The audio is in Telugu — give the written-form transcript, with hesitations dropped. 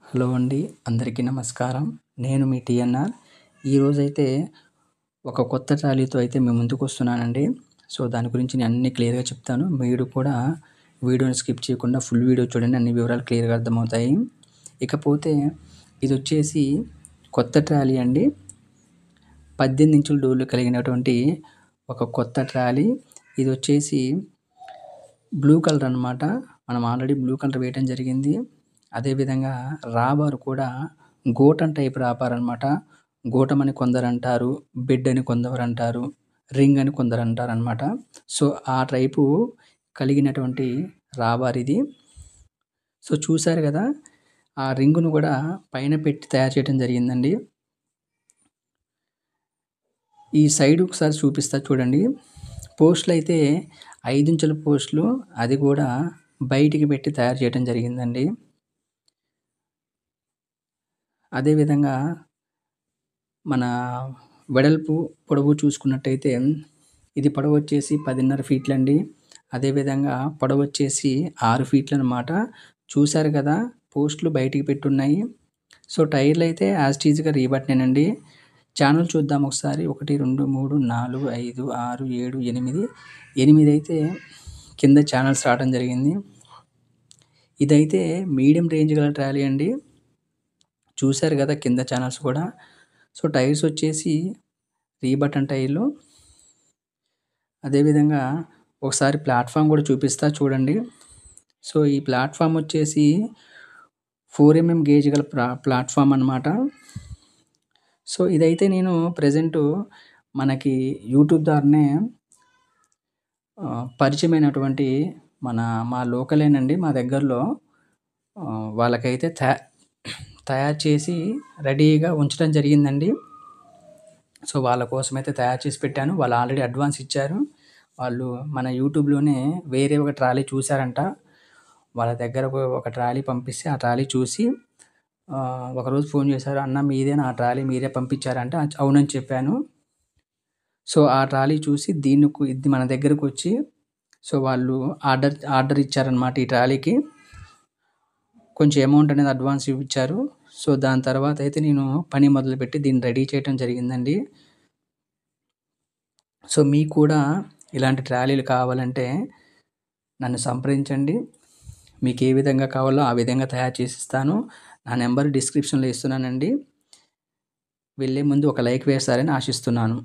హలో అండి. అందరికీ నమస్కారం. నేను మీ టీఎన్ఆర్. ఈరోజైతే ఒక కొత్త ట్రాలీతో అయితే మీ ముందుకొస్తున్నానండి. సో, దాని గురించి నేను అన్నీ క్లియర్‌గా చెప్తాను. మీరు కూడా వీడియోని స్కిప్ చేయకుండా ఫుల్ వీడియో చూడండి. అన్ని వివరాలు క్లియర్‌గా అర్థమవుతాయి. ఇకపోతే ఇదొచ్చేసి కొత్త ట్రాలీ అండి. 18 ఇంచుల డోర్లు కలిగినటువంటి ఒక కొత్త ట్రాలీ. ఇదొచ్చేసి బ్లూ కలర్ అనమాట. మనం ఆల్రెడీ బ్లూ కలర్ వేయటం జరిగింది. అదేవిధంగా రాబార్ కూడా గోటం టైప్ రాబార్ అనమాట. గోటం అని కొందరంటారు. బెడ్ అని కొందరంటారు. రింగ్ అని కొందరంటారనమాట. సో, ఆ టైపు కలిగినటువంటి రాబార్ ఇది. సో, చూసారు గదా! ఆ రింగును గూడా పైన పెట్టి తయారు చేయటం జరిగిందండి. ఈ సైడ్ ఒకసారి చూపిస్తా చూడండి. పోస్టులయితే 5 ఇంచుల పోస్టులు. అది కూడా బయటికి పెట్టి తయారు చేయటం జరిగిందండి. అదేవిధంగా మన వెడల్పు, పొడవు చూసుకున్నట్టయితే ఇది పొడవొచ్చేసి 10.5 ఫీట్లండి. అదేవిధంగా పొడవొచ్చేసి 6 ఫీట్లనమాట. చూసారు కదా! పోస్టులు బయటికి పెట్టున్నాయి. సో, టైర్లయితే యాజ్ ఇట్ ఈజ్‌గా రీబాట్‌నేనండి. ఛానల్ చూద్దాం ఒకసారి. 1, 2, 3, 4, 5, 6, 7, 8. 8 అయితే కింద ఛానల్స్ రావటం జరిగింది. ఇదైతే మీడియం రేంజ్ గల ట్రాలీ అండి. చూసారు గదా! కింద ఛానల్స్ కూడా. సో, టైర్స్ వచ్చేసి రీబటన్ టైర్లు. అదేవిధంగా ఒకసారి ప్లాట్‌ఫామ్ కూడా చూపిస్తా చూడండి. సో, ఈ ప్లాట్‌ఫామ్ వచ్చేసి 4 ఎంఎం గేజ్ గల ప్లాట్‌ఫామ్ అనమాట. సో, ఇదైతే నేను ప్రెజెంటు మనకి యూట్యూబ్ ద్వారానే పరిచయమైనటువంటి మా లోకలేనండి మా దగ్గరలో వాళ్ళకైతే తయారు చేసి రెడీగా ఉంచడం జరిగిందండి. సో, వాళ్ళ కోసమైతే తయారు చేసి పెట్టాను. వాళ్ళు ఆల్రెడీ అడ్వాన్స్ ఇచ్చారు. వాళ్ళు మన యూట్యూబ్‌లోనే వేరే ఒక ట్రాలీ చూసారంట. వాళ్ళ దగ్గర ఒక ట్రాలీ పంపిస్తే ఆ ట్రాలీ చూసి ఒకరోజు ఫోన్ చేశారు. "అన్న మీదేనా ఆ ట్రాలీ మీరే పంపించారా" అంటే అవునని చెప్పాను. సో, ఆ ట్రాలీ చూసి ఇది మన దగ్గరకొచ్చి సో, వాళ్ళు ఆర్డర్ ఇచ్చారనమాట ఈ ట్రాలీకి. కొంచెం అమౌంట్ అనేది అడ్వాన్స్ ఇచ్చారు. సో, దాని తర్వాత అయితే నేను పని మొదలుపెట్టి దీన్ని రెడీ చేయటం జరిగిందండి. సో, మీకు కూడా ఇలాంటి ట్రాలీలు కావాలంటే నన్ను సంప్రదించండి. మీకు ఏ విధంగా కావాలో ఆ విధంగా తయారు చేసిస్తాను. నా నంబర్ డిస్క్రిప్షన్‌లో ఇస్తున్నానండి. వెళ్ళే ముందు ఒక లైక్ వేస్తారని ఆశిస్తున్నాను.